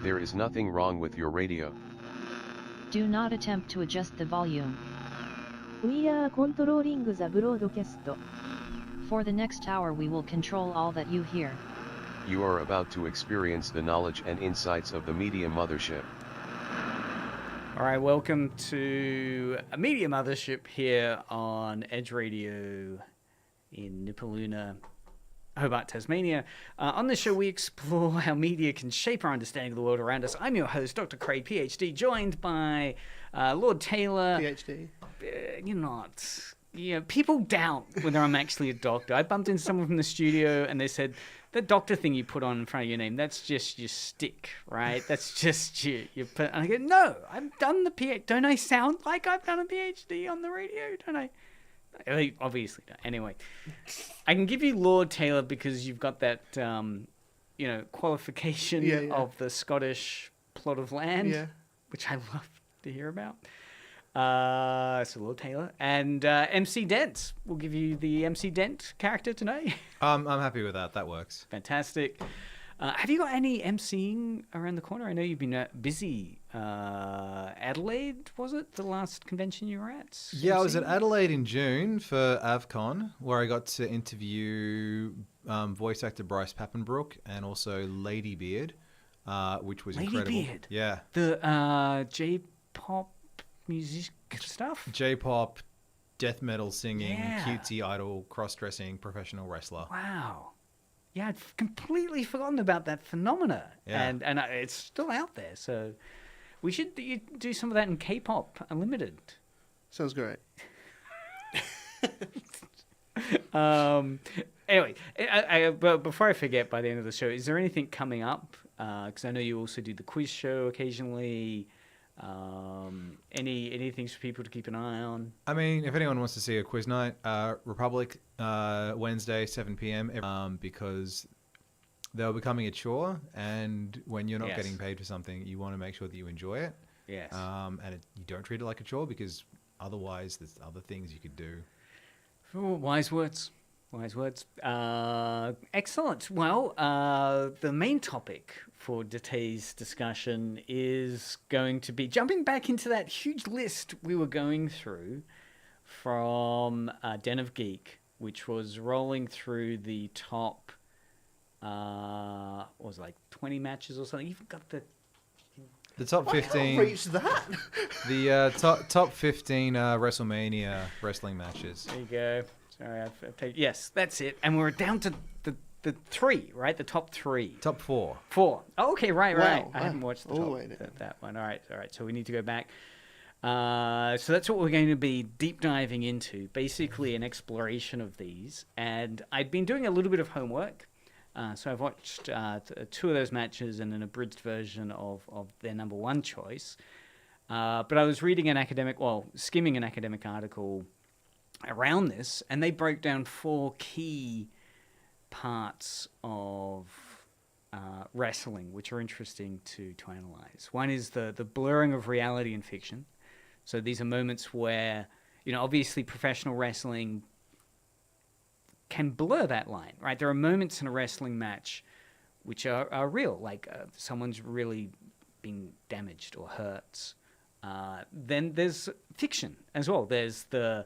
There is nothing wrong with your radio. Do not attempt to adjust the volume. We are controlling the broadcast. For the next hour we will control all that you hear. You are about to experience the knowledge and insights of the Media Mothership. All right, welcome to a Media Mothership here on Edge Radio in Nipaluna, Hobart, Tasmania. On this show, we explore how media can shape our understanding of the world around us. I'm your host, Dr. Craig, PhD, joined by Lord Taylor. PhD. You're not. Yeah, people doubt whether I'm actually a doctor. I bumped into someone from the studio and they said, the doctor thing you put on in front of your name, that's just your stick, right? That's just your and I go, no, I've done the PhD. Don't I sound like I've done a PhD on the radio? Don't I? I obviously don't. Anyway, I can give you Lord Taylor because you've got that, qualification of the Scottish plot of land, which I love to hear about. So Lord Taylor and MC Dent. We'll give you the MC Dent character tonight. I'm happy with that. That works. Fantastic. Have you got any MCing around the corner? I know you've been busy. Adelaide, was it the last convention you were at? Yeah, I was at Adelaide in June for AvCon, where I got to interview voice actor Bryce Pappenbrook and also Lady Beard, which was incredible. Lady Beard? Yeah. The J-pop music stuff? J-pop, death metal singing, cutesy idol, cross-dressing, professional wrestler. Wow. Yeah, I'd completely forgotten about that phenomena. Yeah. And it's still out there, so we should do some of that in K-pop Unlimited. Sounds great. Anyway, but before I forget, by the end of the show, is there anything coming up? Because I know you also do the quiz show occasionally. Any things for people to keep an eye on? I mean, if anyone wants to see a quiz night, Republic, Wednesday, 7 p.m. Because they're becoming a chore, and when you're not getting paid for something, you want to make sure that you enjoy it. Yes. You don't treat it like a chore, because otherwise there's other things you could do. Oh, wise words. Wise words. Excellent. Well, the main topic for today's discussion is going to be jumping back into that huge list we were going through from Den of Geek, which was rolling through the top, what was it, like 20 matches or something. You've got the top 15. Reached that. The top 15 WrestleMania wrestling matches. There you go. Sorry, I've taken... Yes, that's it. And we're down to the three, right? The top three. Top four. Four. Oh, okay, right. Wow. I haven't watched All the way down. that one. All right. So we need to go back. So that's what we're going to be deep diving into, basically an exploration of these. And I'd been doing a little bit of homework. So I've watched two of those matches and an abridged version of their number one choice. But I was reading skimming an academic article around this, and they broke down four key parts of wrestling, which are interesting to analyze. One is the blurring of reality and fiction. So these are moments where, obviously professional wrestling can blur that line, right? There are moments in a wrestling match which are real, like someone's really been damaged or hurt. Then there's fiction as well. There's the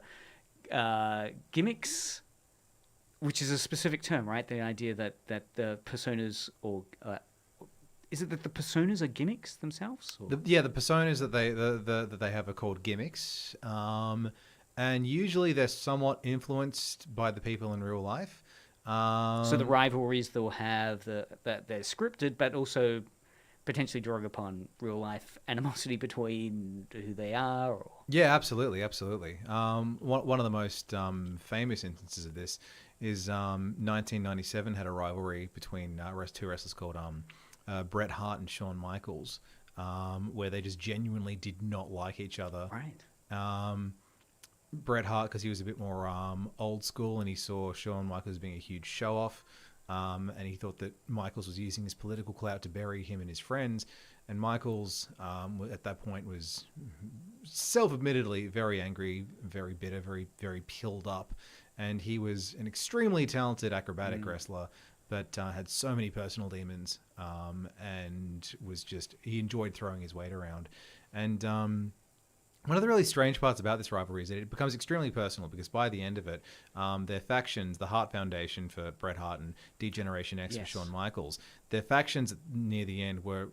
gimmicks, which is a specific term, right? The idea that the personas, or is it that the personas are gimmicks themselves? The personas that they have are called gimmicks, and usually they're somewhat influenced by the people in real life. So the rivalries they'll have, that they're scripted, but also potentially drawing upon real life animosity between who they are. Or... Yeah, absolutely. One of the most famous instances of this is 1997 had a rivalry between two wrestlers called Bret Hart and Shawn Michaels, where they just genuinely did not like each other. Right. Bret Hart, because he was a bit more old school, and he saw Shawn Michaels being a huge show-off. And he thought that Michaels was using his political clout to bury him and his friends. And Michaels, at that point, was self-admittedly very angry, very bitter, very, very pilled up. And he was an extremely talented acrobatic wrestler, but had so many personal demons, and he enjoyed throwing his weight around. And one of the really strange parts about this rivalry is that it becomes extremely personal, because by the end of it, their factions, the Hart Foundation for Bret Hart and D-Generation X for Shawn Michaels, their factions near the end were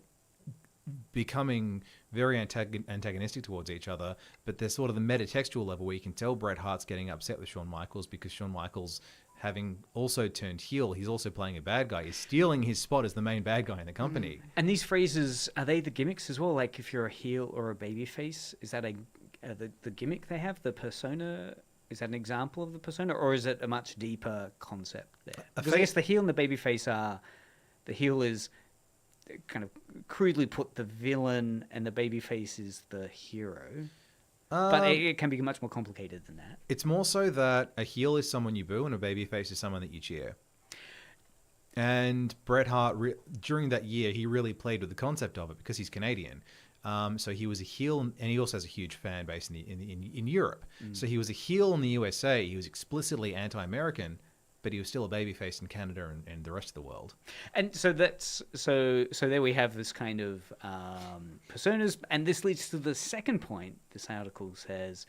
becoming very antagonistic towards each other, but there's sort of the metatextual level where you can tell Bret Hart's getting upset with Shawn Michaels, because Shawn Michaels, having also turned heel, he's also playing a bad guy. He's stealing his spot as the main bad guy in the company. And these phrases, are they the gimmicks as well? Like if you're a heel or a babyface, is that the gimmick they have, the persona? Is that an example of the persona, or is it a much deeper concept there? Because I guess the heel and the babyface the heel is kind of crudely put the villain, and the babyface is the hero. But it can be much more complicated than that. It's more so that a heel is someone you boo and a babyface is someone that you cheer. And Bret Hart, during that year, he really played with the concept of it because he's Canadian. So he was a heel, and he also has a huge fan base in Europe. So he was a heel in the USA. He was explicitly anti-American, but he was still a babyface in Canada and the rest of the world. And so so there we have this kind of personas, and this leads to the second point this article says,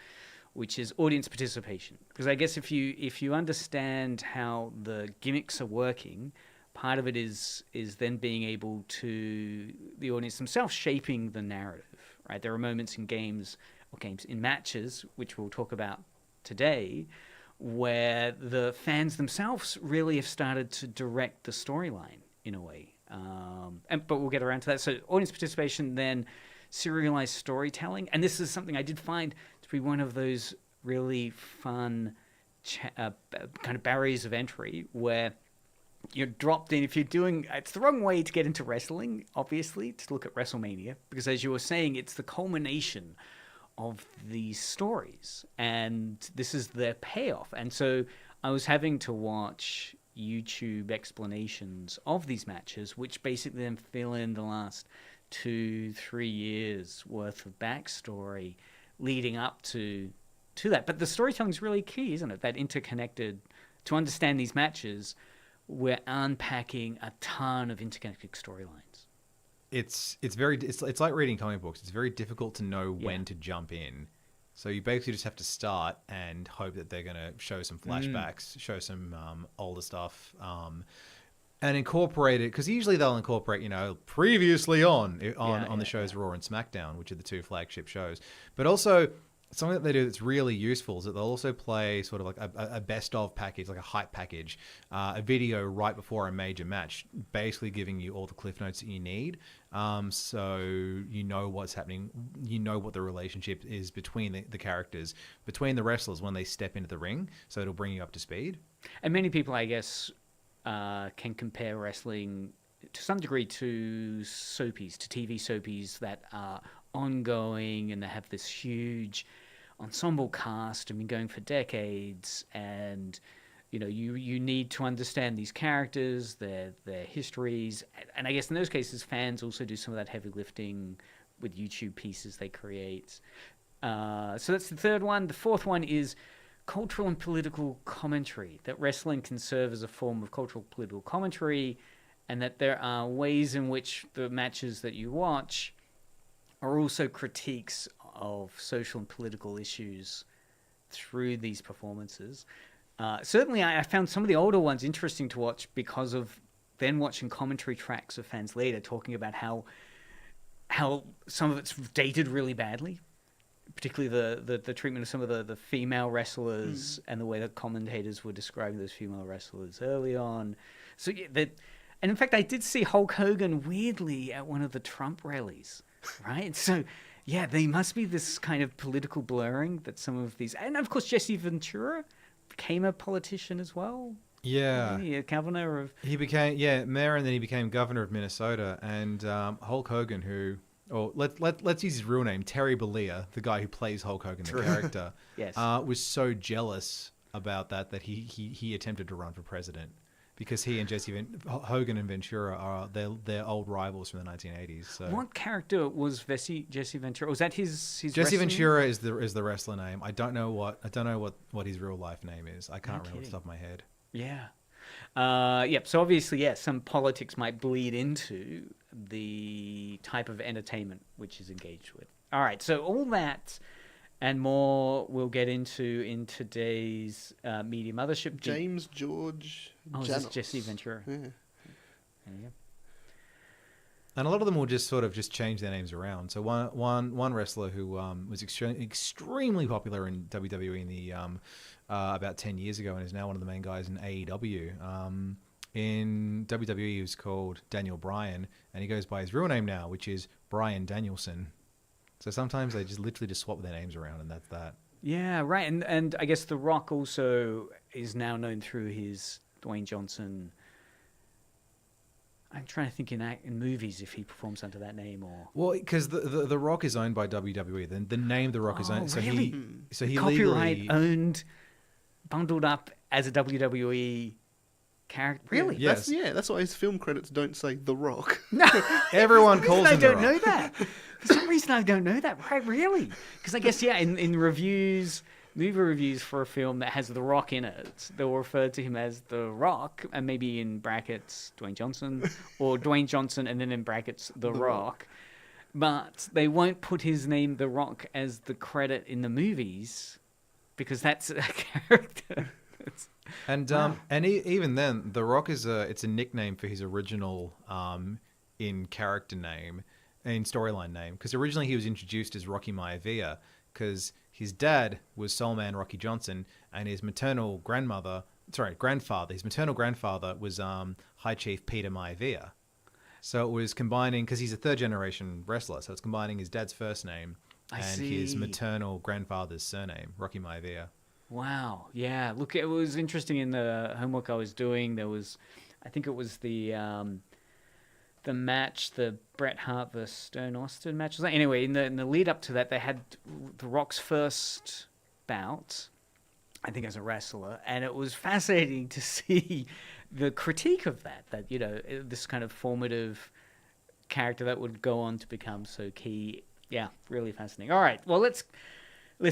which is audience participation. Because I guess if you understand how the gimmicks are working, part of it is then being able to the audience themselves shaping the narrative. Right? There are moments in games in matches, which we'll talk about today, where the fans themselves really have started to direct the storyline in a way. But we'll get around to that. So audience participation, then serialized storytelling. And this is something I did find to be one of those really fun kind of barriers of entry where you're dropped in. If you're doing, it's the wrong way to get into wrestling, obviously, to look at WrestleMania, because as you were saying, it's the culmination of these stories, and this is their payoff. And so I was having to watch YouTube explanations of these matches, which basically then fill in the last 2-3 years worth of backstory leading up to that. But the storytelling is really key, isn't it? That interconnected, to understand these matches, we're unpacking a ton of interconnected storylines. It's like reading comic books. It's very difficult to know when to jump in. So you basically just have to start and hope that they're going to show some flashbacks, show some older stuff, and incorporate it. Because usually they'll incorporate, previously on the shows Raw and SmackDown, which are the two flagship shows. But also, something that they do that's really useful is that they'll also play sort of like a best of package, like a hype package, a video right before a major match, basically giving you all the cliff notes that you need. So you know what's happening, you know what the relationship is between the characters, between the wrestlers when they step into the ring. So it'll bring you up to speed. And many people, I guess, can compare wrestling to some degree to soapies, to TV soapies that are ongoing, and they have this huge ensemble cast and been going for decades, and you need to understand these characters, their histories, and I guess in those cases fans also do some of that heavy lifting with YouTube pieces they create. So that's the third one. The fourth one is cultural and political commentary, that wrestling can serve as a form of cultural political commentary, and that there are ways in which the matches that you watch are also critiques of social and political issues through these performances. Certainly, I found some of the older ones interesting to watch because of then watching commentary tracks of fans later talking about how some of it's dated really badly, particularly the treatment of some of the female wrestlers and the way that commentators were describing those female wrestlers early on. So and in fact, I did see Hulk Hogan weirdly at one of the Trump rallies. Right? So, yeah, there must be this kind of political blurring that some of these... And, of course, Jesse Ventura became a politician as well. Yeah. A governor of... He became, mayor, and then he became governor of Minnesota. And Hulk Hogan, let's use his real name, Terry Bollea, the guy who plays Hulk Hogan, the character, yes. Was so jealous about that he attempted to run for president. Because he and Hogan and Ventura are they're old rivals from the 1980s. So. What character was Jesse Ventura? Was that his Jesse Ventura is the wrestler name. I don't know what his real life name is. I can't remember off the top of my head. Yeah. Yep. So obviously, yeah, some politics might bleed into the type of entertainment which is engaged with. All right. So all that and more we'll get into in today's Media Mothership. James George. Oh, is Janos. this Jesse Ventura? Yeah. There you go. And a lot of them will just sort of just change their names around. So one wrestler who was extremely popular in WWE in the about 10 years ago and is now one of the main guys in AEW. In WWE, he was called Daniel Bryan, and he goes by his real name now, which is Bryan Danielson. So sometimes they just literally just swap their names around, and that's that. Yeah, right. And I guess The Rock also is now known through his Dwayne Johnson. I'm trying to think in movies if he performs under that name or. Well, because the Rock is owned by WWE. Then the name The Rock is owned. So really? he Copyright legally owned, bundled up as a WWE character. Really? Yes. That's why his film credits don't say The Rock. everyone calls I him The don't Rock. know that. For some reason, I don't know that. Right? Really? Because I guess in reviews. Movie reviews for a film that has The Rock in it, they'll refer to him as The Rock, and maybe in brackets Dwayne Johnson, or Dwayne Johnson, and then in brackets The Rock. But they won't put his name The Rock as the credit in the movies, because that's a character. And even then, The Rock is it's a nickname for his original in character name, in storyline name, because originally he was introduced as Rocky Maivia, because his dad was Soulman Rocky Johnson, and his grandfather, his maternal grandfather was High Chief Peter Maivia. So it was combining, because he's a third-generation wrestler, so it's combining his dad's first name and his maternal grandfather's surname, Rocky Maivia. Wow. Yeah. Look, it was interesting in the homework I was doing. There was, I think it was the match, the Bret Hart versus Stone Austin match. Anyway, in the lead up to that, they had The Rock's first bout, I think, as a wrestler, and it was fascinating to see the critique of that, this kind of formative character that would go on to become so key. Yeah, really fascinating. All right, well, let's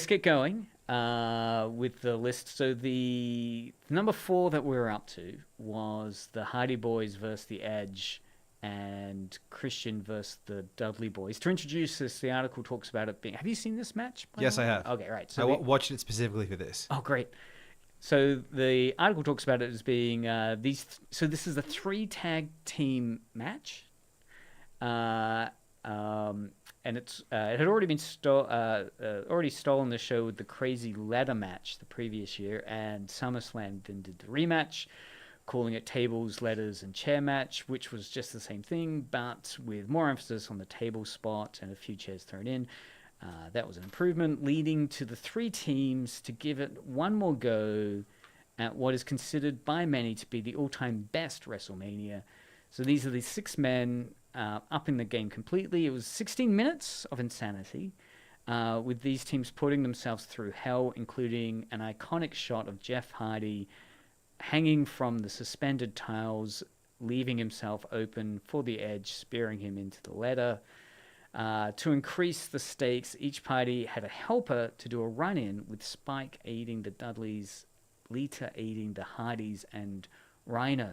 get going with the list. So the number 4 that we were up to was the Hardy Boyz versus The Edge and Christian versus the Dudley Boyz. To introduce this, the article talks about it being... Have you seen this match? Yes, I have. Okay, right. So I watched it specifically for this. Oh, great. So the article talks about it as being So this is a 3-tag team match. And it had already been stolen the show with the crazy ladder match the previous year, and SummerSlam then did the rematch, calling it tables, ladders, and chair match, which was just the same thing, but with more emphasis on the table spot and a few chairs thrown in. That was an improvement, leading to the 3 teams to give it one more go at what is considered by many to be the all-time best WrestleMania. So these are the 6 men up in the game completely. It was 16 minutes of insanity, with these teams putting themselves through hell, including an iconic shot of Jeff Hardy hanging from the suspended tiles, leaving himself open for the Edge, spearing him into the ladder. To increase the stakes, each party had a helper to do a run-in, with Spike aiding the Dudleys, Lita aiding the Hardys, and Rhino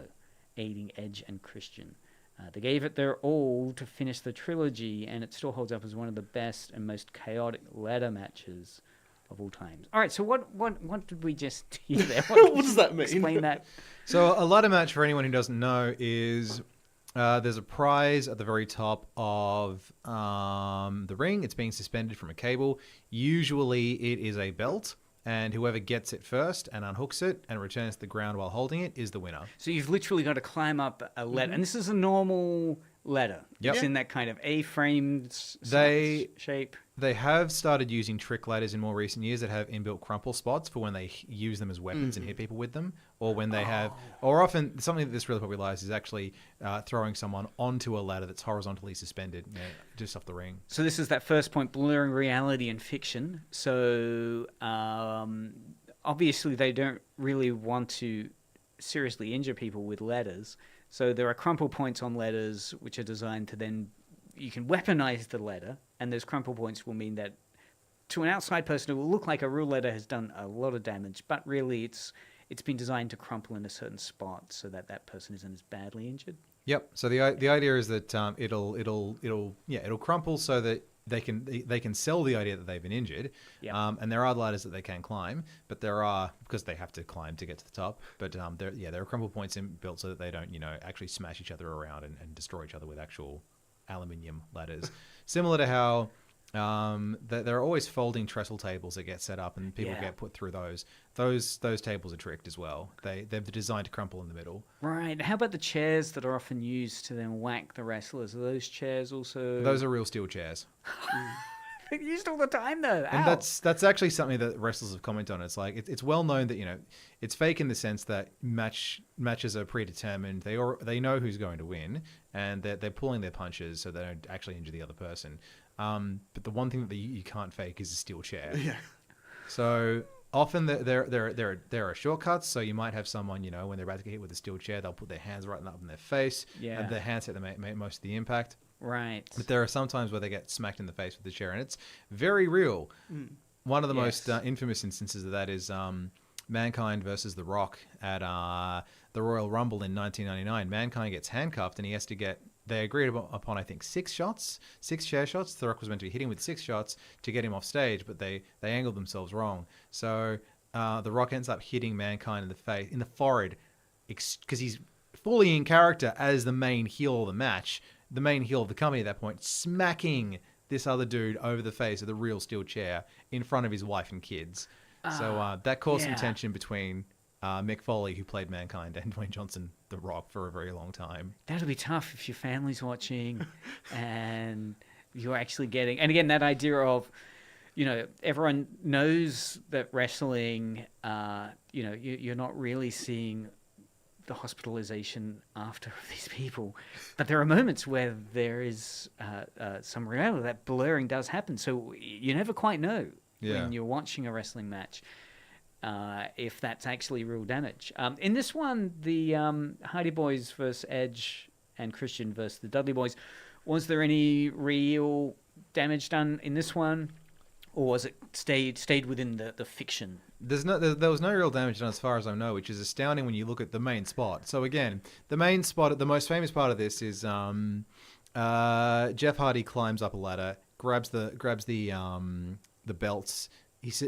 aiding Edge and Christian. They gave it their all to finish the trilogy, and it still holds up as one of the best and most chaotic ladder matches of all times. All right, so what did we just hear there? What does that mean? Explain that. So a ladder match, for anyone who doesn't know, is there's a prize at the very top of the ring. It's being suspended from a cable. Usually it is a belt, and whoever gets it first and unhooks it and returns to the ground while holding it is the winner. So you've literally got to climb up a ladder, and this is a normal ladder. Yep. It's in that kind of A-framed shape. They have started using trick ladders in more recent years that have inbuilt crumple spots for when they use them as weapons and hit people with them, or when they have, or often something that this really popularized is actually throwing someone onto a ladder that's horizontally suspended, just off the ring. So this is that first point, blurring reality and fiction. So obviously they don't really want to seriously injure people with ladders. So there are crumple points on ladders which are designed to then, you can weaponize the ladder, and those crumple points will mean that to an outside person it will look like a real ladder has done a lot of damage, but really it's been designed to crumple in a certain spot so that that person isn't as badly injured. Yep. So the idea is that it'll crumple so that they can sell the idea that they've been injured. Yep. And there are ladders that they can climb, but there are, because they have to climb to get to the top. But there are crumple points built so that they don't actually smash each other around and destroy each other with actual aluminium ladders. Similar to how there are always folding trestle tables that get set up and people get put through those. Those tables are tricked as well. They're designed to crumple in the middle. Right. How about the chairs that are often used to then whack the wrestlers? Are those chairs also? Those are real steel chairs. They're used all the time, though. And Ow. that's actually something that wrestlers have commented on. It's like it's well known that it's fake in the sense that matches are predetermined. They know who's going to win, and they're pulling their punches so they don't actually injure the other person. But the one thing that you can't fake is a steel chair. Yeah. So often there are shortcuts. So you might have someone, when they're about to get hit with a steel chair, they'll put their hands right up in their face. Yeah. And their hands make most of the impact. Right. But there are some times where they get smacked in the face with the chair, and it's very real. One of the most infamous instances of that is Mankind versus The Rock at the Royal Rumble in 1999. Mankind gets handcuffed, and he has to get... They agreed upon, I think, 6 chair shots. The Rock was meant to be hitting with 6 shots to get him off stage, but they angled themselves wrong. So The Rock ends up hitting Mankind in the forehead, because he's fully in character as the main heel of the match, the main heel of the company at that point, smacking this other dude over the face with a real steel chair in front of his wife and kids. So that caused some tension between Mick Foley, who played Mankind, and Dwayne Johnson, The Rock, for a very long time. That'll be tough if your family's watching and you're actually getting... And again, that idea of, everyone knows that wrestling, you're not really seeing the hospitalization after these people. But there are moments where there is some reality. That blurring does happen. So you never quite know when you're watching a wrestling match. If that's actually real damage. In this one, the Hardy Boyz versus Edge and Christian versus the Dudley Boyz, was there any real damage done in this one? Or was it stayed within the fiction? There was no real damage done as far as I know, which is astounding when you look at the main spot. So again, the main spot, the most famous part of this is Jeff Hardy climbs up a ladder, grabs the belts.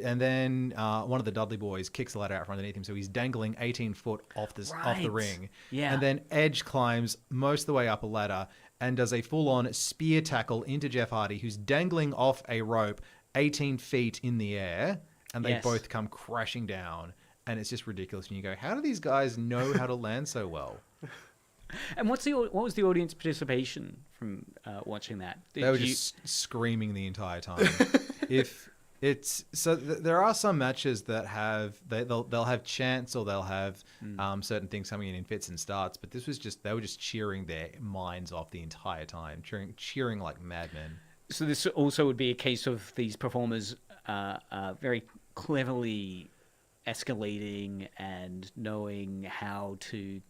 And then one of the Dudley Boys kicks the ladder out from underneath him, so he's dangling 18 foot off the ring. Yeah. And then Edge climbs most of the way up a ladder and does a full-on spear tackle into Jeff Hardy, who's dangling off a rope 18 feet in the air, and they both come crashing down. And it's just ridiculous. And you go, how do these guys know how to land so well? And what was the audience participation from watching that? They were just screaming the entire time. There are some matches that they'll have chants, or they'll have certain things coming in fits and starts, but this was they were just cheering their minds off the entire time, cheering like madmen. So this also would be a case of these performers very cleverly escalating and knowing how to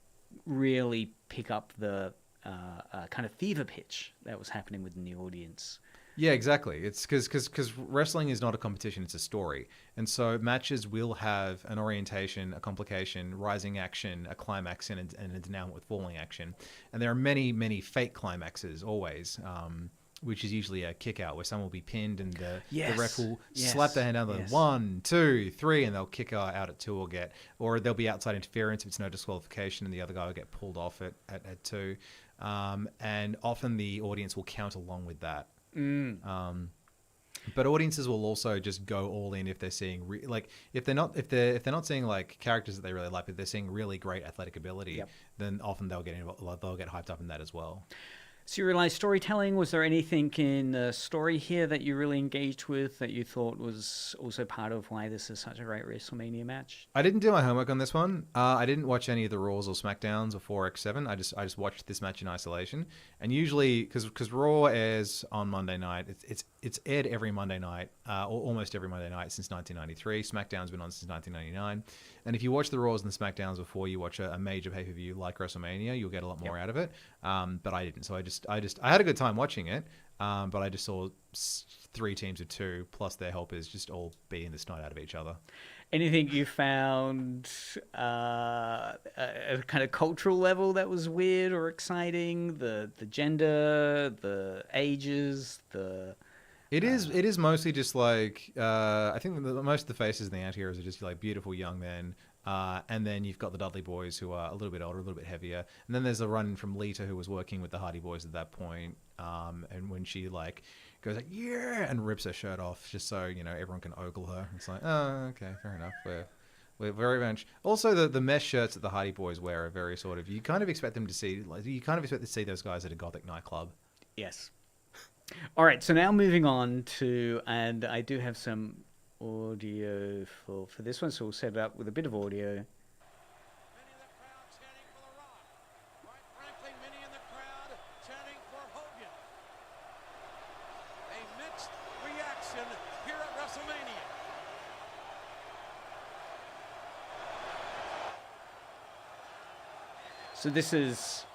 really pick up the kind of fever pitch that was happening within the audience. Yeah, exactly. It's because wrestling is not a competition; it's a story, and so matches will have an orientation, a complication, rising action, a climax, and a denouement with falling action. And there are many fake climaxes always, which is usually a kick out where someone will be pinned and the ref will slap their hand down the 1, 2, 3, and they'll kick out at 2 or there'll be outside interference if it's no disqualification, and the other guy will get pulled off at 2, and often the audience will count along with that. But audiences will also just go all in if they're seeing if they're not seeing like characters that they really like, but they're seeing really great athletic ability, then often they'll get hyped up in that as well. Serialized storytelling, was there anything in the story here that you really engaged with that you thought was also part of why this is such a great WrestleMania match? I didn't do my homework on this one. I didn't watch any of the Raws or SmackDowns before X-7. I just watched this match in isolation. And usually, because Raw airs on Monday night, it's aired every Monday night, or almost every Monday night since 1993. SmackDown's been on since 1999. And if you watch the Raws and the SmackDowns before you watch a major pay-per-view like WrestleMania, you'll get a lot more out of it. But I didn't. So I had a good time watching it, but I just saw 3 teams of 2 plus their helpers just all beating the snot out of each other. Anything you found a kind of cultural level that was weird or exciting? The gender, the ages, the... It is mostly just like I think most of the faces in the anti-heroes are just like beautiful young men, and then you've got the Dudley Boyz who are a little bit older, a little bit heavier, and then there's a run from Lita who was working with the Hardy Boyz at that point, and when she like goes like yeah and rips her shirt off just so everyone can ogle her, it's like oh okay, fair enough. We're very much also the mesh shirts that the Hardy Boyz wear are very sort of you kind of expect to see those guys at a gothic nightclub. Yes. All right, so now moving on to, and I do have some audio for this one, so we'll set it up with a bit of audio. Many in the crowd chanting for The Rock. Quite frankly, many in the crowd chanting for Hogan. A mixed reaction here at WrestleMania. So this is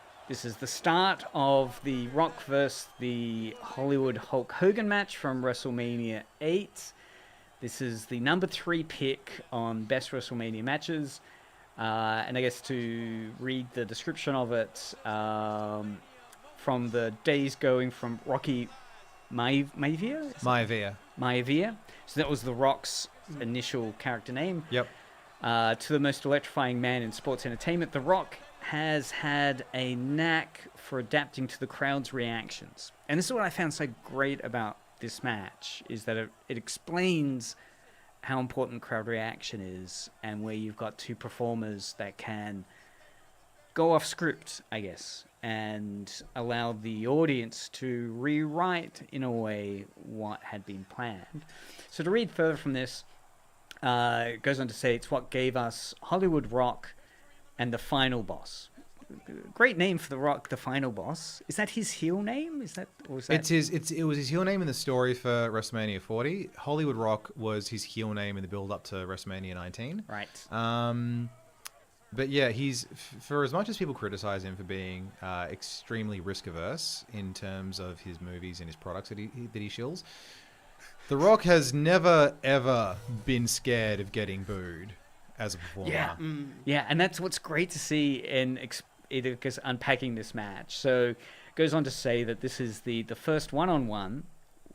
the start of the Rock vs. the Hollywood Hulk Hogan match from WrestleMania 8. This is the number 3 pick on Best WrestleMania Matches. And I guess to read the description of it, from the days going from Rocky Maivia? Maivia. So that was The Rock's initial character name. Yep. To the most electrifying man in sports entertainment, The Rock has had a knack for adapting to the crowd's reactions. And this is what I found so great about this match, is that it explains how important crowd reaction is, and where you've got two performers that can go off script, I guess, and allow the audience to rewrite, in a way, what had been planned. So to read further from this, it goes on to say it's what gave us Hollywood Rock and the Final Boss. Great name for The Rock, the Final Boss. Is that his heel name? It was his heel name in the story for WrestleMania 40. Hollywood Rock was his heel name in the build up to WrestleMania 19. Right. But yeah, he's, for as much as people criticize him for being extremely risk averse in terms of his movies and his products that he shills, The Rock has never ever been scared of getting booed as a performer. Yeah, yeah, and that's what's great to see in unpacking this match. So it goes on to say that this is the first one-on-one,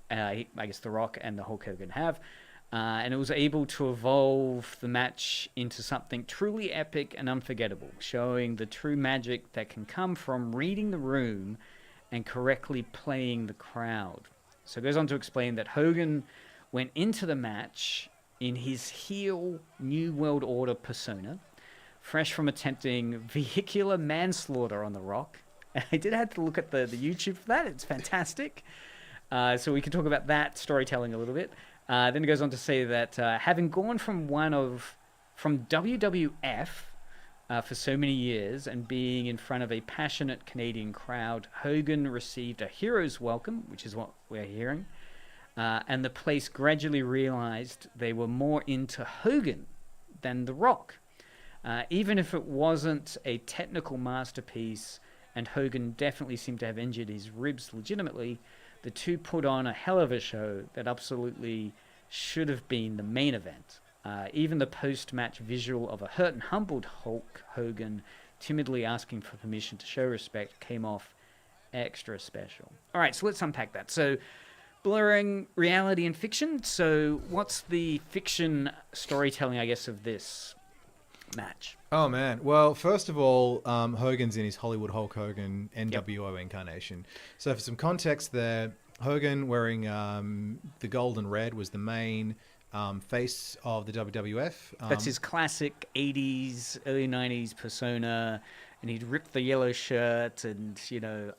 I guess The Rock and the Hulk Hogan have, and it was able to evolve the match into something truly epic and unforgettable, showing the true magic that can come from reading the room and correctly playing the crowd. So it goes on to explain that Hogan went into the match in his heel New World Order persona, fresh from attempting vehicular manslaughter on The Rock. And I did have to look at the YouTube for that. It's fantastic. So we can talk about that storytelling a little bit. Then it goes on to say that having gone from WWF for so many years and being in front of a passionate Canadian crowd, Hogan received a hero's welcome, which is what we're hearing. And the place gradually realized they were more into Hogan than The Rock. Even if it wasn't a technical masterpiece, and Hogan definitely seemed to have injured his ribs legitimately, the two put on a hell of a show that absolutely should have been the main event. Even the post-match visual of a hurt and humbled Hulk Hogan timidly asking for permission to show respect came off extra special. All right, so let's unpack that. So, blurring reality and fiction. So what's the fiction storytelling, I guess, of this match? Oh, man. Well, first of all, Hogan's in his Hollywood Hulk Hogan NWO incarnation. So for some context there, Hogan wearing the gold and red was the main face of the WWF. That's his classic 80s, early 90s persona. And he'd rip the yellow shirt and,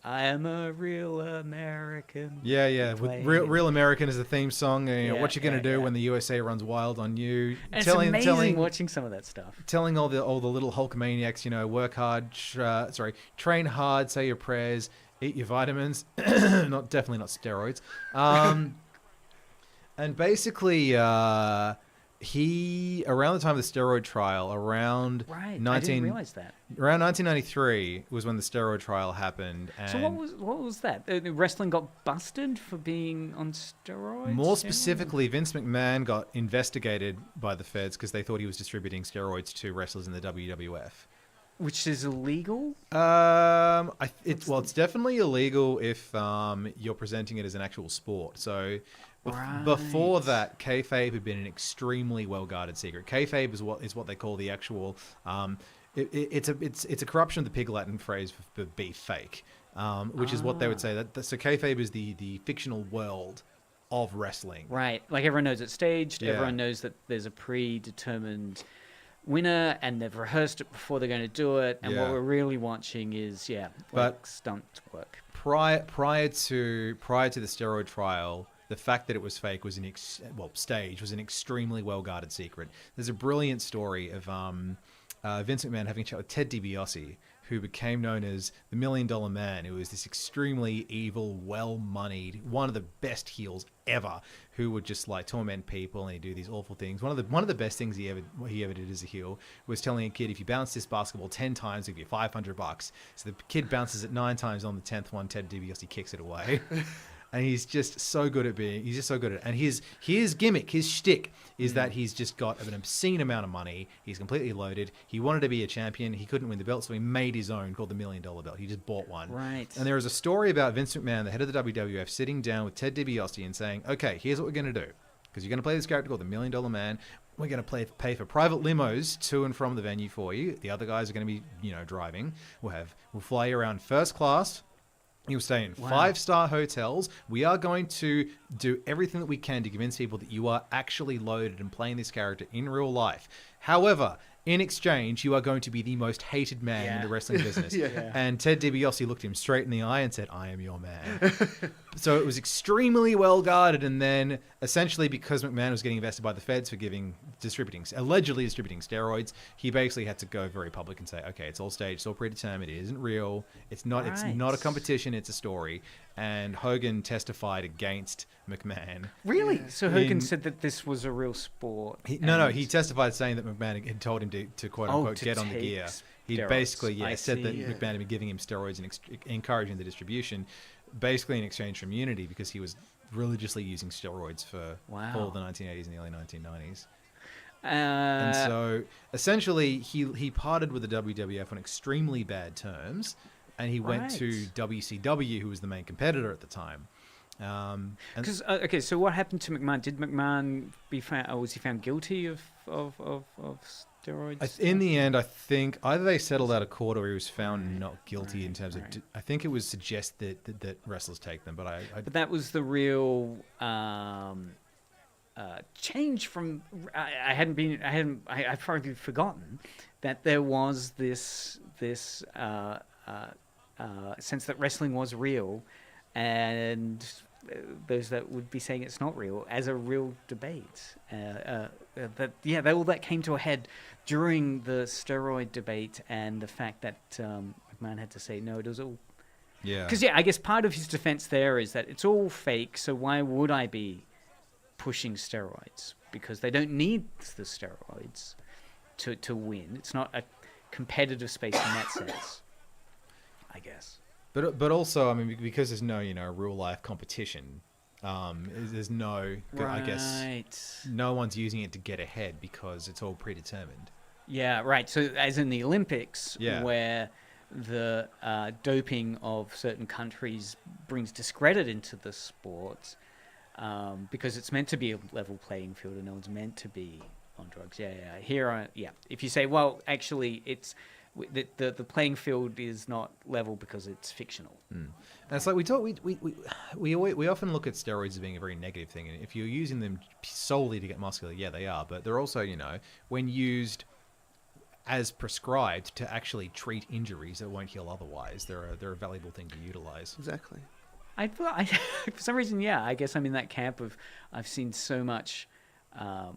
I am a real American. Yeah. With Real American is the theme song. And, what you going to do when the USA runs wild on you. And it's amazing watching some of that stuff. Telling all the little Hulkamaniacs, work hard, train hard, say your prayers, eat your vitamins. Definitely not steroids. And basically, around the time of the steroid trial, around Right. I didn't realize that. around 1993 was when the steroid trial happened. And So what was that? Wrestling got busted for being on steroids? more specifically, Vince McMahon got investigated by the feds because they thought he was distributing steroids to wrestlers in the WWF. Which is illegal? It's definitely illegal if you're presenting it as an actual sport. So before that, kayfabe had been an extremely well guarded secret. Kayfabe is what they call the actual. It's a corruption of the Pig Latin phrase for be fake, which is what they would say. So kayfabe is the fictional world of wrestling. Right. Like everyone knows it's staged. Yeah. Everyone knows that there's a predetermined winner and they've rehearsed it before they're going to do it. And what we're really watching is, stunt work. Prior to the steroid trial, the fact that it was fake was staged was an extremely well guarded secret. There's a brilliant story of Vince McMahon having a chat with Ted DiBiase, who became known as the $1 Million Man, who was this extremely evil, well-moneyed, one of the best heels ever, who would just like torment people and he'd do these awful things. One of the best things he ever did as a heel was telling a kid, if you bounce this basketball 10 times, I'll give you $500. So the kid bounces it 9 times. On the 10th one, Ted DiBiase kicks it away. And he's just so good at it. And his gimmick, his shtick, is that he's just got an obscene amount of money. He's completely loaded. He wanted to be a champion. He couldn't win the belt, so he made his own called the $1 Million Belt. He just bought one. Right. And there is a story about Vince McMahon, the head of the WWF, sitting down with Ted DiBiase and saying, okay, here's what we're going to do. Because you're going to play this character called the $1 Million Man. We're going to pay for private limos to and from the venue for you. The other guys are going to be, driving. We'll fly you around first class. You'll stay in 5-star hotels. We are going to do everything that we can to convince people that you are actually loaded and playing this character in real life. However, in exchange, you are going to be the most hated man in the wrestling business. And Ted DiBiase looked him straight in the eye and said, I am your man. So it was extremely well guarded. And then essentially because McMahon was getting invested by the feds for allegedly distributing steroids, he basically had to go very public and say, okay, it's all staged, it's all predetermined, it isn't real. It's not a competition, it's a story. And Hogan testified against McMahon. Really? So Hogan said that this was a real sport? He testified saying that McMahon had told him to quote unquote get on the gear. He basically said that McMahon had been giving him steroids and encouraging the distribution, basically in exchange for immunity because he was religiously using steroids for all the 1980s and the early 1990s. And so essentially he parted with the WWF on extremely bad terms, and he went to WCW, who was the main competitor at the time. Because so what happened to McMahon? Did McMahon was he found guilty of steroids? In the end, I think either they settled out of court or he was found not guilty in terms of. I think it was suggested that wrestlers take them, but But that was the real change from. I've probably forgotten that there was this sense that wrestling was real, and those that would be saying it's not real as a real debate. That came to a head during the steroid debate, and the fact that McMahon had to say no, it was all. Yeah. Because I guess part of his defense there is that it's all fake. So why would I be pushing steroids? Because they don't need the steroids to win. It's not a competitive space in that sense, I guess. But also, I mean, because there's no real life competition, there's no I guess no one's using it to get ahead because it's all predetermined. Yeah, right. So as in the Olympics, where the doping of certain countries brings discredit into the sport, because it's meant to be a level playing field and no one's meant to be on drugs. If you say, well, actually, it's the playing field is not level because it's fictional. And it's like we often look at steroids as being a very negative thing, and if you're using them solely to get muscular, they are, but they're also when used as prescribed to actually treat injuries that won't heal otherwise, they're a valuable thing to utilize. Exactly. For some reason, I guess I'm in that camp of I've seen so much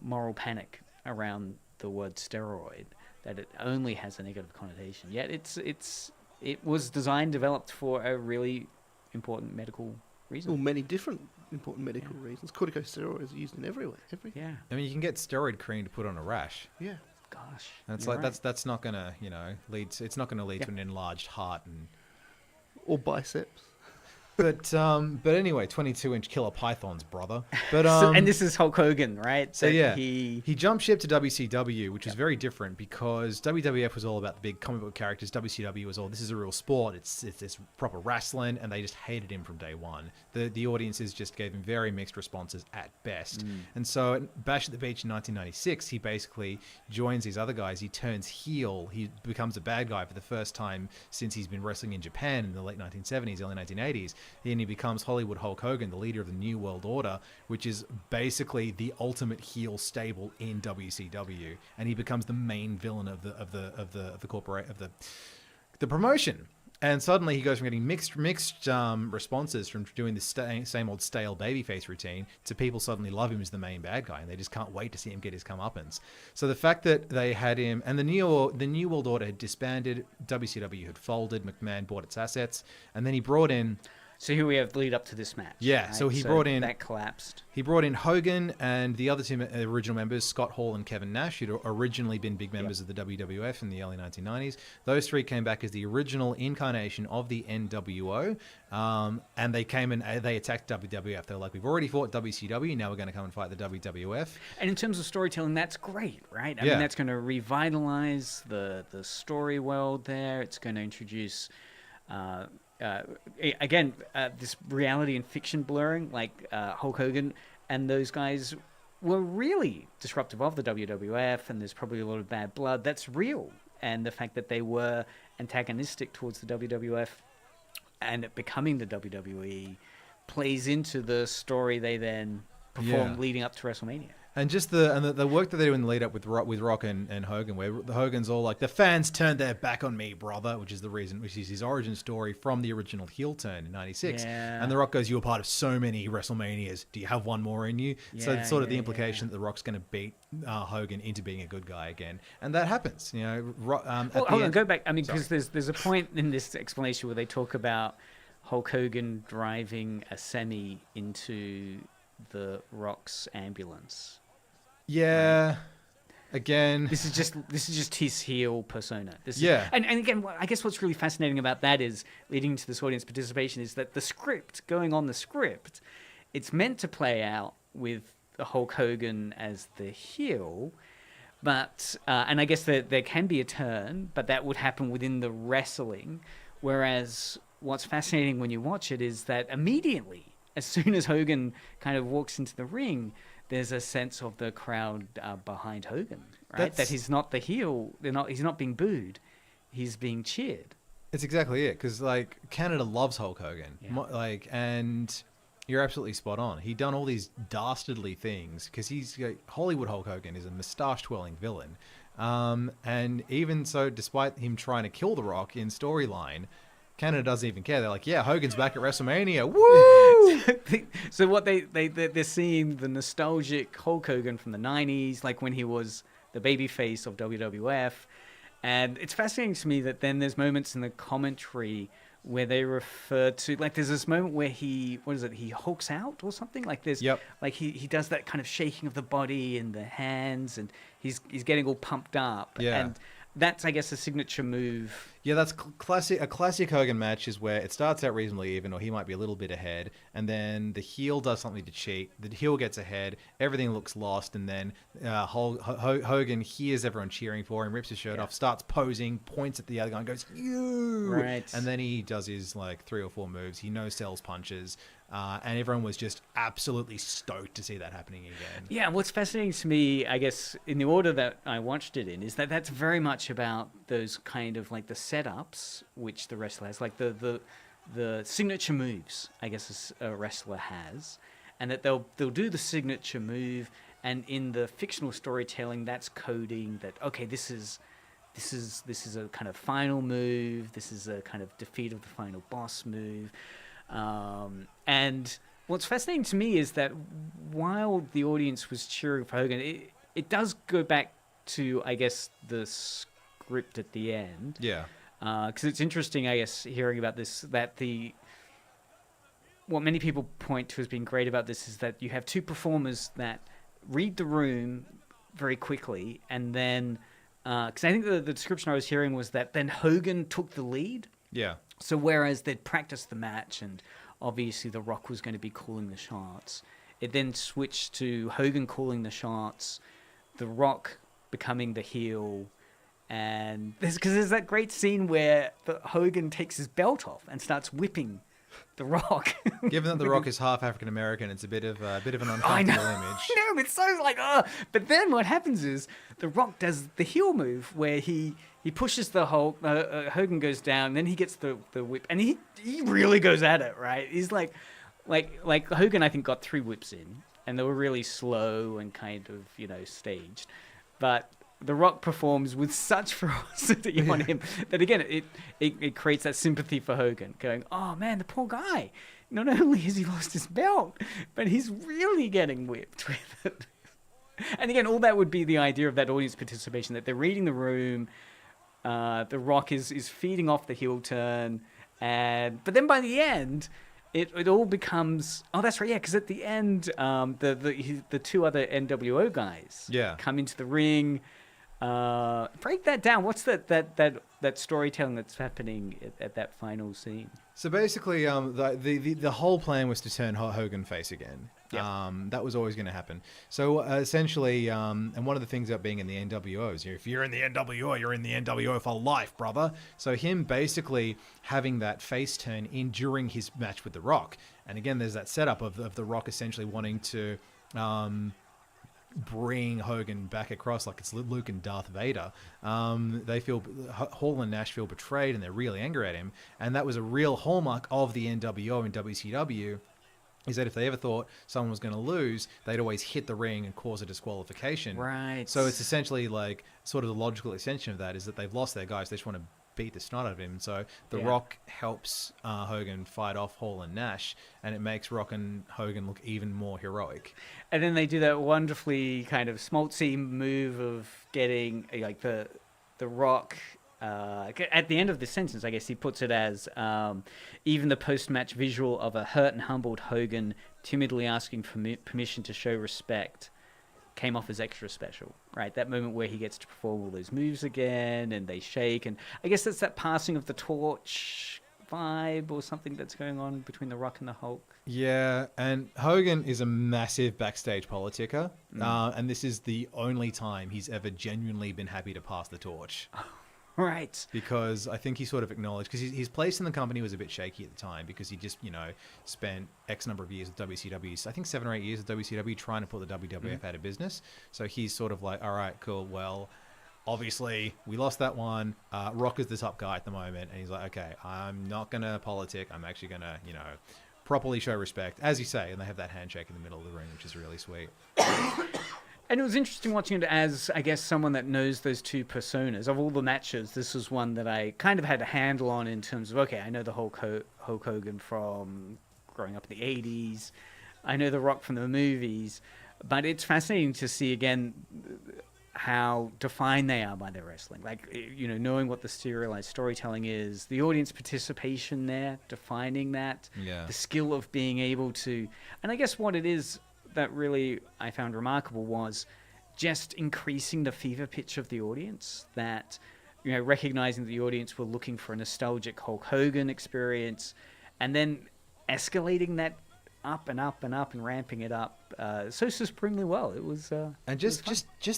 moral panic around the word steroid that it only has a negative connotation. Yet it was developed for a really important medical reason. Well, many different important medical reasons. Corticosteroids are used in everywhere. Yeah. I mean, you can get steroid cream to put on a rash. Yeah. Gosh. And it's you're like right. that's not gonna lead to, it's not gonna lead to an enlarged heart and. Or biceps. But anyway, 22-inch killer pythons, brother. But And this is Hulk Hogan, right? So That yeah, he he jumped ship to WCW, which is very different because WWF was all about the big comic book characters. WCW was all, this is a real sport. It's this proper wrestling, and they just hated him from day one. The audiences just gave him very mixed responses at best. And so at Bash at the Beach in 1996, he basically joins these other guys. He turns heel. He becomes a bad guy for the first time since he's been wrestling in Japan in the late 1970s, early 1980s. And he becomes Hollywood Hulk Hogan, the leader of the New World Order, which is basically the ultimate heel stable in WCW, and he becomes the main villain of the promotion. And suddenly he goes from getting mixed responses from doing the same old stale babyface routine to people suddenly love him as the main bad guy, and they just can't wait to see him get his comeuppance. So the fact that they had him, and the New World Order had disbanded, WCW had folded, McMahon bought its assets, and then he brought in. So here we have lead up to this match. Yeah, right? so he brought in... That collapsed. He brought in Hogan and the other two original members, Scott Hall and Kevin Nash, who'd originally been big members of the WWF in the early 1990s. Those three came back as the original incarnation of the NWO, and they came and they attacked WWF. They were like, we've already fought WCW, now we're going to come and fight the WWF. And in terms of storytelling, that's great, right? I Yeah. mean, that's going to revitalize the story world there. It's going to introduce... this reality and fiction blurring, like Hulk Hogan and those guys were really disruptive of the WWF, and there's probably a lot of bad blood. That's real. And the fact that they were antagonistic towards the WWF and it becoming the WWE plays into the story they then perform leading up to WrestleMania. And just the work that they do in the lead up with Rock and Hogan, where the Hogan's all like, the fans turned their back on me, brother, which is his origin story from the original heel turn in '96. Yeah. And the Rock goes, you were part of so many WrestleManias. Do you have one more in you? So it's sort of the implication that the Rock's going to beat Hogan into being a good guy again, and that happens. You know, Hold on, go back. I mean, because there's a point in this explanation where they talk about Hulk Hogan driving a semi into the Rock's ambulance. Yeah. Again, This is just his heel persona. Yeah. And again, I guess what's really fascinating about that is leading to this audience participation is that the script, it's meant to play out with Hulk Hogan as the heel, but and I guess there can be a turn, but that would happen within the wrestling. Whereas what's fascinating when you watch it is that immediately, as soon as Hogan kind of walks into the ring, there's a sense of the crowd behind Hogan, right? That he's not the heel. He's not being booed. He's being cheered. it's exactly it, because like Canada loves Hulk Hogan, and you're absolutely spot on. He done all these dastardly things because he's Hollywood Hulk Hogan is a moustache twirling villain, and even so, despite him trying to kill The Rock in storyline, Canada doesn't even care. They're like, yeah, Hogan's back at WrestleMania. Woo! So what they're seeing the nostalgic Hulk Hogan from the 90s, like when he was the babyface of WWF. And it's fascinating to me that then there's moments in the commentary where they refer to, like there's this moment where he hulks out or something? Like there's like he does that kind of shaking of the body and the hands, and he's getting all pumped up. Yeah. And that's, I guess, a signature move. Yeah, that's classic. A classic Hogan match is where it starts out reasonably even, or he might be a little bit ahead, and then the heel does something to cheat. The heel gets ahead, everything looks lost, and then Hogan hears everyone cheering for him, rips his shirt off, starts posing, points at the other guy, and goes, "You!" Right. And then he does his like 3 or 4 moves. He no-sells punches. And everyone was just absolutely stoked to see that happening again. Yeah, what's fascinating to me, I guess, in the order that I watched it in, is that that's very much about those kind of like the setups which the wrestler has, like the signature moves, I guess a wrestler has, and that they'll do the signature move, and in the fictional storytelling, that's coding that okay, this is a kind of final move, this is a kind of defeat of the final boss move. And what's fascinating to me is that while the audience was cheering for Hogan, it does go back to, I guess, the script at the end. Yeah. Because it's interesting, I guess, hearing about this, that what many people point to as being great about this is that you have two performers that read the room very quickly, and then because I think the description I was hearing was that then Hogan took the lead. Yeah. So whereas they'd practiced the match and obviously The Rock was going to be calling the shots, it then switched to Hogan calling the shots, The Rock becoming the heel, and there's that great scene where Hogan takes his belt off and starts whipping The Rock. Given that The Rock is half African American, it's a bit of an uncomfortable I know. image. I know, it's so like, But then what happens is The Rock does the heel move where he pushes the Hulk, Hogan goes down, then he gets the whip, and he really goes at it, right? He's like Hogan, I think, got 3 whips in, and they were really slow and kind of, staged. But The Rock performs with such ferocity on him that, again, it creates that sympathy for Hogan, going, oh, man, the poor guy. Not only has he lost his belt, but he's really getting whipped with it. And again, all that would be the idea of that audience participation, that they're reading the room, The Rock is feeding off the heel turn, but then by the end, it all becomes... Oh, that's right, yeah, because at the end, the 2 other NWO guys come into the ring. Break that down. What's that storytelling that's happening at that final scene? So basically, the whole plan was to turn Hogan face again. Yep. That was always going to happen. So essentially, and one of the things about being in the NWO is if you're in the NWO, you're in the NWO for life, brother. So him basically having that face turn in during his match with The Rock. And again, there's that setup of The Rock essentially wanting to bring Hogan back across like it's Luke and Darth Vader. They feel Hall and Nash feel betrayed, and they're really angry at him. And that was a real hallmark of the NWO and WCW. Is that if they ever thought someone was going to lose, they'd always hit the ring and cause a disqualification. Right. So it's essentially like sort of the logical extension of that is that they've lost their guys. They just want to beat the snot out of him. So The Rock helps Hogan fight off Hall and Nash, and it makes Rock and Hogan look even more heroic. And then they do that wonderfully kind of schmaltzy move of getting like the Rock... at the end of this sentence, I guess he puts it as even the post-match visual of a hurt and humbled Hogan timidly asking for permission to show respect came off as extra special, right? That moment where he gets to perform all those moves again and they shake, and I guess that's that passing of the torch vibe or something that's going on between The Rock and the Hulk. Yeah, and Hogan is a massive backstage politicker, and this is the only time he's ever genuinely been happy to pass the torch. Right. Because I think he sort of acknowledged, because his place in the company was a bit shaky at the time because he just, spent X number of years with WCW. I think 7 or 8 years with WCW trying to put the WWF out of business. So he's sort of like, all right, cool. Well, obviously we lost that one. Rock is the top guy at the moment. And he's like, okay, I'm not going to politic. I'm actually going to, properly show respect, as you say. And they have that handshake in the middle of the ring, which is really sweet. And it was interesting watching it as, I guess, someone that knows those two personas. Of all the matches, this was one that I kind of had a handle on in terms of, okay, I know the Hulk Hogan from growing up in the 80s. I know The Rock from the movies. But it's fascinating to see, again, how defined they are by their wrestling. Like, knowing what the serialized storytelling is, the audience participation there, defining that, the skill of being able to... And I guess what it is... that really I found remarkable was just increasing the fever pitch of the audience, that, recognizing that the audience were looking for a nostalgic Hulk Hogan experience, and then escalating that up and up and up and ramping it up so supremely well. It was and just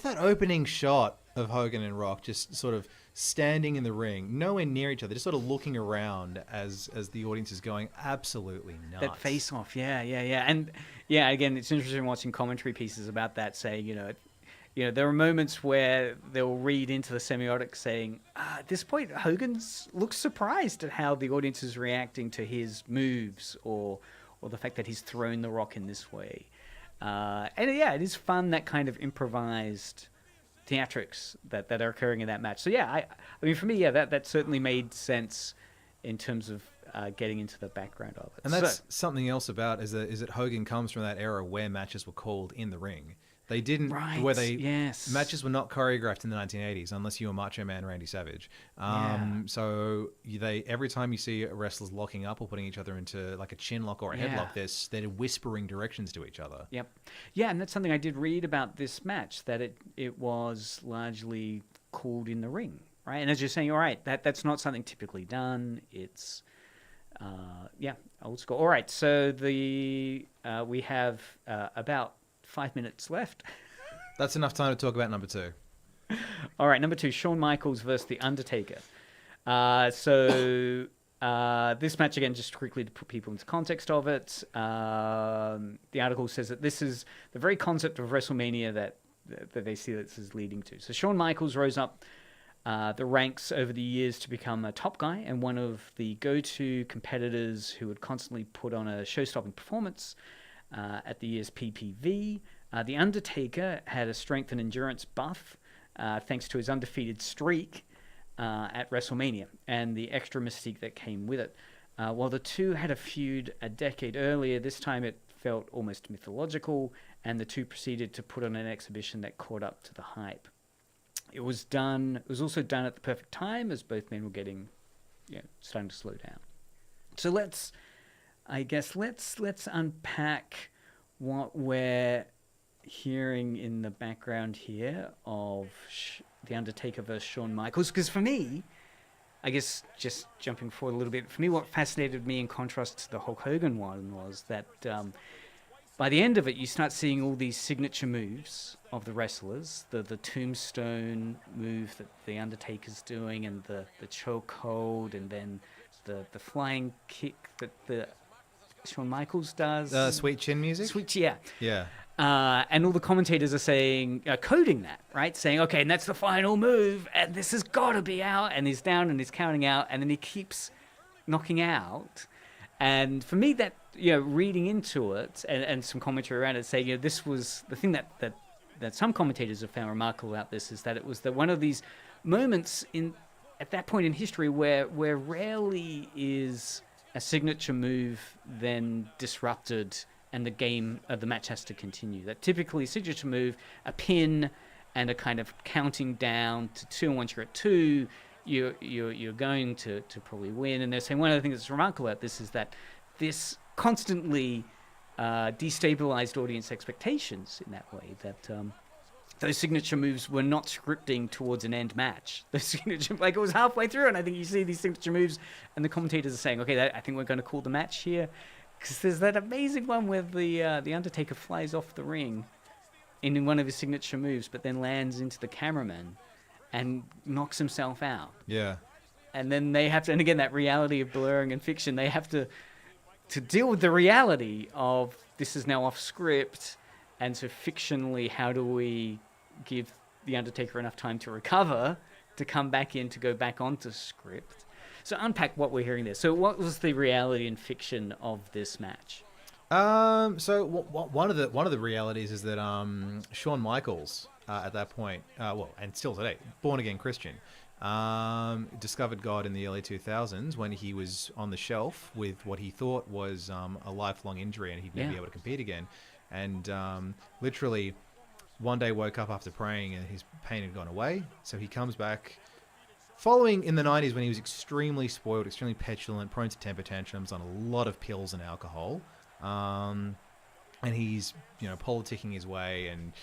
that opening shot of Hogan and Rock just sort of standing in the ring, nowhere near each other, just sort of looking around as the audience is going absolutely nuts. That face off, yeah. And yeah, again, it's interesting watching commentary pieces about that, saying, there are moments where they'll read into the semiotics saying, at this point, Hogan looks surprised at how the audience is reacting to his moves or the fact that he's thrown The Rock in this way. And yeah, it is fun, that kind of improvised theatrics that are occurring in that match. So yeah, I mean, for me, yeah, that certainly made sense in terms of getting into the background of it. And that's something else about is that Hogan comes from that era where matches were called in the ring. They didn't, Right, where they yes. matches were not choreographed in the 1980s unless you were Macho Man Randy Savage. So they every time you see wrestlers locking up or putting each other into like a chin lock or a headlock, they're whispering directions to each other. Yep. Yeah, and that's something I did read about this match, that it was largely called in the ring, right? And as you're saying, all right, that's not something typically done. It's old school. All right, so we have about 5 minutes left. That's enough time to talk about number 2. All right, number 2, Shawn Michaels versus The Undertaker. So this match, again, just quickly to put people into context of it, the article says that this is the very concept of WrestleMania that they see this is leading to. So Shawn Michaels rose up the ranks over the years to become a top guy and one of the go-to competitors who would constantly put on a show-stopping performance at the year's PPV. The Undertaker had a strength and endurance buff thanks to his undefeated streak at WrestleMania and the extra mystique that came with it. While the two had a feud a decade earlier, this time it felt almost mythological, and the two proceeded to put on an exhibition that caught up to the hype. It was also done at the perfect time as both men were getting, starting to slow down. So let's unpack what we're hearing in the background here of The Undertaker versus Shawn Michaels. Because for me, I guess just jumping forward a little bit, for me what fascinated me in contrast to the Hulk Hogan one was that by the end of it, you start seeing all these signature moves of the wrestlers, the tombstone move that the Undertaker's doing, and the chokehold, and then the flying kick that the Shawn Michaels does. Sweet chin music? Yeah. Yeah. And all the commentators are saying, coding that, right? Saying, okay, and that's the final move, and this has got to be out, and he's down, and he's counting out, and then he keeps knocking out. And for me, that, reading into it, and some commentary around it, saying, this was the thing that some commentators have found remarkable about this, is that it was one of these moments at that point in history where rarely is a signature move then disrupted and the match has to continue. That typically signature move, a pin and a kind of counting down to 2, and once you're at 2, you're going to probably win. And they're saying one of the things that's remarkable about this is that this constantly destabilized audience expectations in that way, that those signature moves were not scripting towards an end match. The signature, it was halfway through, and I think you see these signature moves, and the commentators are saying, okay, I think we're going to call the match here. Because there's that amazing one where the Undertaker flies off the ring in one of his signature moves, but then lands into the cameraman and knocks himself out. Yeah. And then they have to, and again, that reality of blurring and fiction, they have to deal with the reality of this is now off script, and so fictionally, how do we give the Undertaker enough time to recover, to come back in, to go back onto script? So unpack what we're hearing there. So what was the reality and fiction of this match? So one of the realities is that Shawn Michaels at that point, and still today, born again Christian, discovered God in the early 2000s when he was on the shelf with what he thought was a lifelong injury, and he'd never be able to compete again. And literally one day woke up after praying and his pain had gone away. So he comes back. Following in the 90s when he was extremely spoiled, extremely petulant, prone to temper tantrums, on a lot of pills and alcohol. And he's, politicking his way and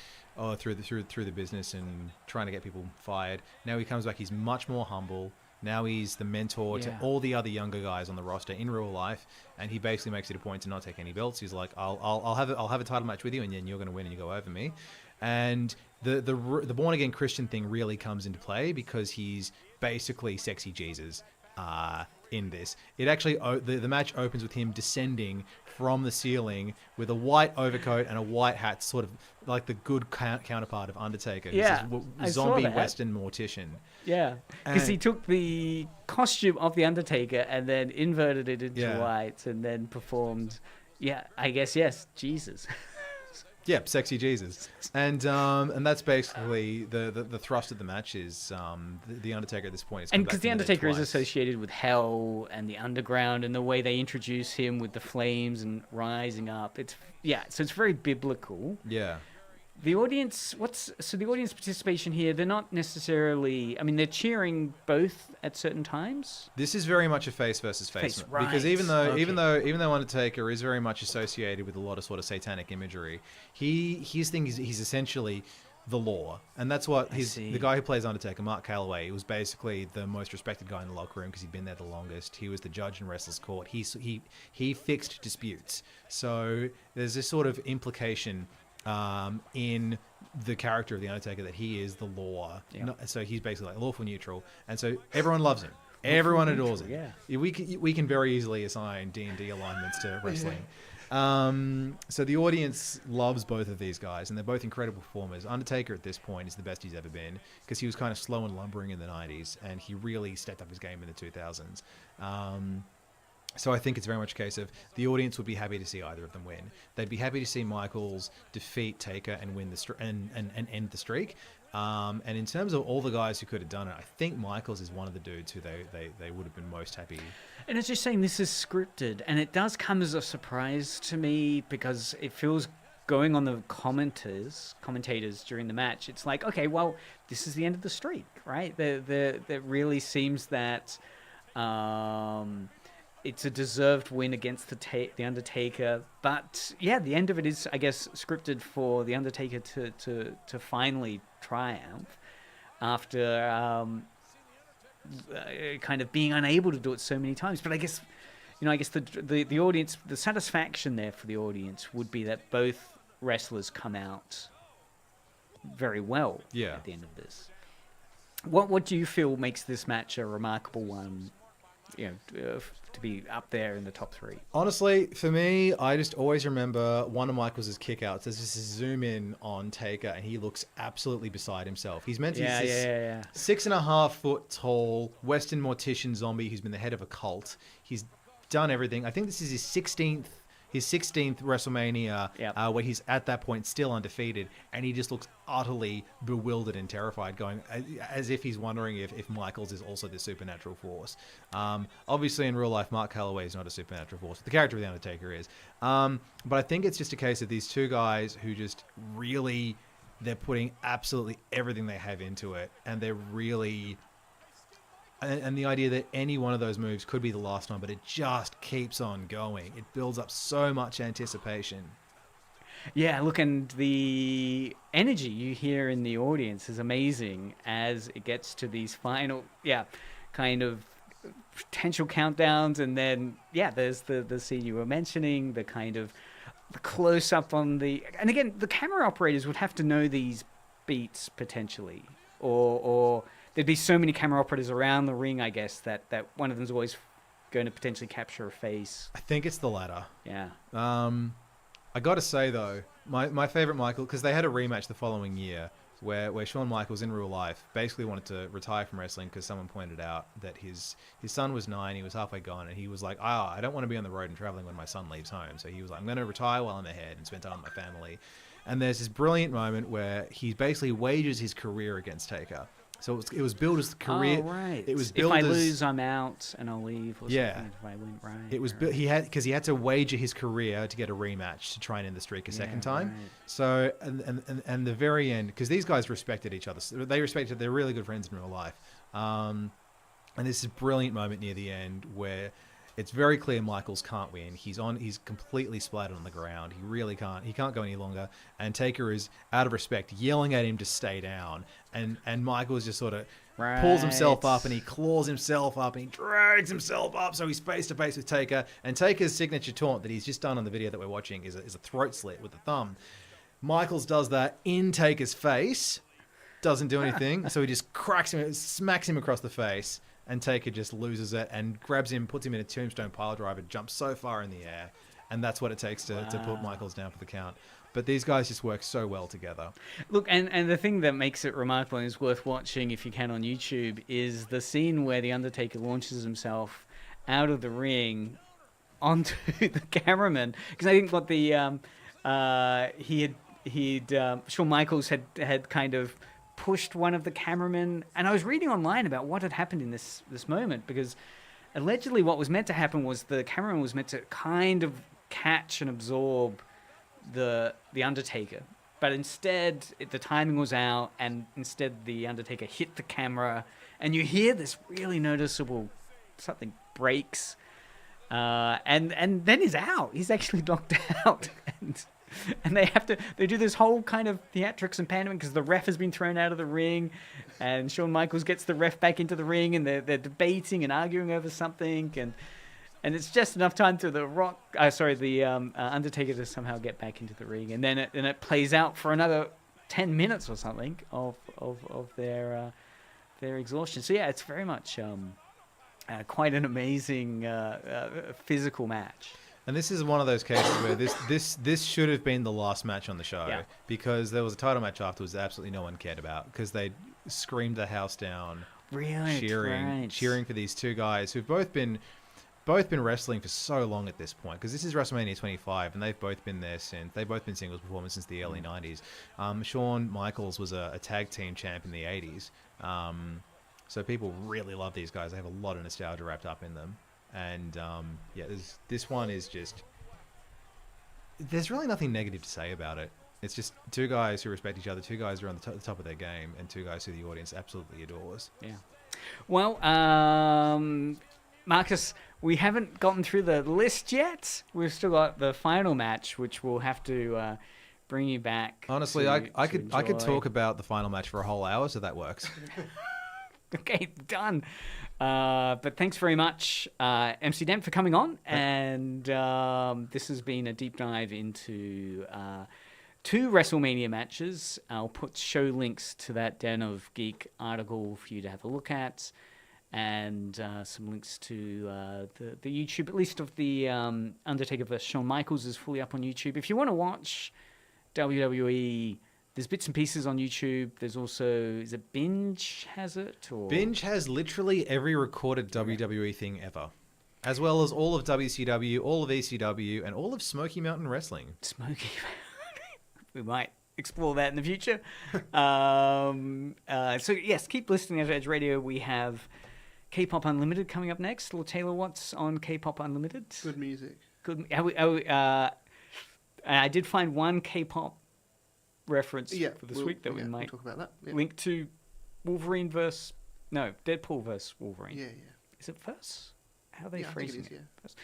through the business and trying to get people fired. Now he comes back, he's much more humble. Now he's the mentor to all the other younger guys on the roster in real life, and he basically makes it a point to not take any belts. He's like, I'll have a title match with you, and then you're going to win and you go over me. And the born again Christian thing really comes into play because he's basically sexy Jesus in this. It actually the match opens with him descending from the ceiling with a white overcoat and a white hat, sort of like the good counterpart of Undertaker. Yeah, this zombie Western mortician. Yeah, because he took the costume of the Undertaker and then inverted it into white and then performed. Yeah, I guess yes, Jesus. Yeah, sexy Jesus, and that's basically the thrust of the match is the Undertaker at this point. And because the Undertaker is associated with hell and the underground, and the way they introduce him with the flames and rising up, so it's very biblical. Yeah, The audience, the audience participation here? They're not necessarily. I mean, they're cheering both at certain times. This is very much a face versus face, right. because even though Undertaker is very much associated with a lot of sort of satanic imagery, his thing is he's essentially the law, and that's what the guy who plays Undertaker, Mark Calloway, he was basically the most respected guy in the locker room because he'd been there the longest. He was the judge in Wrestler's Court. He fixed disputes. So there's this sort of implication in the character of the Undertaker that he is the law. Yeah. So he's basically like lawful neutral, and so everyone loves him. Everyone adores him. Yeah. We can very easily assign D&D alignments to wrestling. So the audience loves both of these guys, and they're both incredible performers. Undertaker at this point is the best he's ever been because he was kind of slow and lumbering in the 90s, and he really stepped up his game in the 2000s. So I think it's very much a case of the audience would be happy to see either of them win. They'd be happy to see Michaels defeat Taker and win and end the streak. And in terms of all the guys who could have done it, I think Michaels is one of the dudes who they would have been most happy. And as you're saying, this is scripted, and it does come as a surprise to me because it feels, going on the commentators during the match, it's like, okay, well, this is the end of the streak, right? There really seems that it's a deserved win against the Undertaker, but yeah, the end of it is, I guess, scripted for the Undertaker to finally triumph after kind of being unable to do it so many times. But I guess the audience, the satisfaction there for the audience would be that both wrestlers come out very well at the end of this. What do you feel makes this match a remarkable one? To be up there in the top three. Honestly, for me, I just always remember one of Michaels' kickouts. There's just a zoom in on Taker, and he looks absolutely beside himself. He's meant to be 6.5 foot tall Western mortician zombie who's been the head of a cult. He's done everything. I think this is his 16th WrestleMania, where he's at that point still undefeated, and he just looks utterly bewildered and terrified, going as if he's wondering if Michaels is also this supernatural force. Obviously, in real life, Mark Calloway is not a supernatural force. The character of The Undertaker is. But I think it's just a case of these two guys who just really, they're putting absolutely everything they have into it, and they're really... And the idea that any one of those moves could be the last one, but it just keeps on going. It builds up so much anticipation. Yeah, look, and the energy you hear in the audience is amazing as it gets to these final, kind of potential countdowns. And then, there's the scene you were mentioning, the kind of the close-up on the... And again, the camera operators would have to know these beats potentially, or there'd be so many camera operators around the ring, I guess, that one of them's always going to potentially capture a face. I think it's the latter. Yeah. I got to say, though, my favorite Michael, because they had a rematch the following year where Shawn Michaels in real life basically wanted to retire from wrestling because someone pointed out that his son was 9, he was halfway gone, and he was like, I don't want to be on the road and traveling when my son leaves home. So he was like, I'm going to retire while I'm ahead and spend time with my family. And there's this brilliant moment where he basically wages his career against Taker. So it was billed as the career. Oh, right. It was billed if I lose, I'm out and I'll leave. Or yeah. Something. If I win, right. It was he had to wager his career to get a rematch to try and end the streak a second time. Right. So and the very end, because these guys respected each other. They respected. They're really good friends in real life. And this is a brilliant moment near the end where it's very clear Michaels can't win. He's completely splattered on the ground. He really can't. He can't go any longer. And Taker is, out of respect, yelling at him to stay down. And Michaels just sort of pulls himself up, and he claws himself up, and he drags himself up, so he's face to face with Taker. And Taker's signature taunt that he's just done on the video that we're watching is a throat slit with the thumb. Michaels does that in Taker's face, doesn't do anything, so he just cracks him, smacks him across the face. And Taker just loses it and grabs him, puts him in a tombstone piledriver, jumps so far in the air. And that's what it takes to put Michaels down for the count. But these guys just work so well together. Look, and the thing that makes it remarkable and is worth watching if you can on YouTube is the scene where The Undertaker launches himself out of the ring onto the cameraman. Because I think what Shawn Michaels had kind of pushed one of the cameramen, and I was reading online about what had happened in this moment, because allegedly what was meant to happen was the cameraman was meant to kind of catch and absorb the Undertaker But instead, the timing was out, and instead the Undertaker hit the camera, and you hear this really noticeable something breaks, and then he's out. He's actually knocked out, and they do this whole kind of theatrics and pantomime because the ref has been thrown out of the ring, and Shawn Michaels gets the ref back into the ring, and they're debating and arguing over something, and it's just enough time for the Undertaker to somehow get back into the ring, and then it plays out for another 10 minutes or something of their exhaustion. So yeah, it's very much quite an amazing physical match. And this is one of those cases where this should have been the last match on the show, because there was a title match afterwards that absolutely no one cared about because they screamed the house down, really cheering for these two guys who've both been wrestling for so long at this point, because this is WrestleMania 25 and they've both been singles performers since the early 90s. Shawn Michaels was a tag team champ in the 80s, so people really love these guys. They have a lot of nostalgia wrapped up in them. And this one is just, there's really nothing negative to say about it. It's just two guys who respect each other, two guys who are on the top of their game, and two guys who the audience absolutely adores. Yeah. Well, Marcus, we haven't gotten through the list yet. We've still got the final match, which we'll have to bring you back. Honestly, I could talk about the final match for a whole hour, so that works. Okay, done. But thanks very much, MC Dent, for coming on. And this has been a deep dive into 2 WrestleMania matches. I'll put show links to that Den of Geek article for you to have a look at, and some links to the YouTube, at least of the Undertaker vs. Shawn Michaels, is fully up on YouTube. If you want to watch WWE, there's bits and pieces on YouTube. There's also, is it Binge has it? Or Binge has literally every recorded WWE thing ever, as well as all of WCW, all of ECW, and all of Smoky Mountain Wrestling. Smoky We might explore that in the future. So yes, keep listening to Edge Radio. We have K-Pop Unlimited coming up next. Lord Taylor, what's on K-Pop Unlimited? Good music. Good. I did find one K-pop reference for this week that we might talk about that. Yeah. link to Wolverine versus Deadpool versus Wolverine. Yeah. Is it verse? How are they I phrasing think it is, it?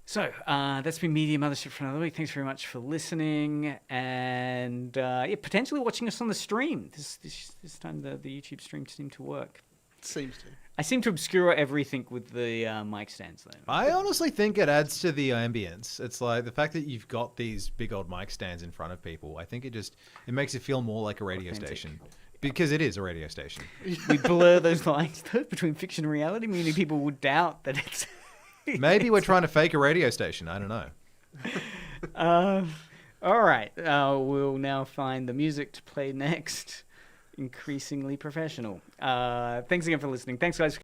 So that's been Media Mothership for another week. Thanks very much for listening, and potentially watching us on the stream. This time the YouTube stream seemed to work. It seems to. I seem to obscure everything with the mic stands then. I honestly think it adds to the ambience. It's like the fact that you've got these big old mic stands in front of people. I think it makes it feel more like a radio station. Because it is a radio station. We blur those lines though, between fiction and reality, meaning people would doubt that it's... Maybe we're trying to fake a radio station. I don't know. All right. We'll now find the music to play next. Increasingly professional. Thanks again for listening. Thanks, guys.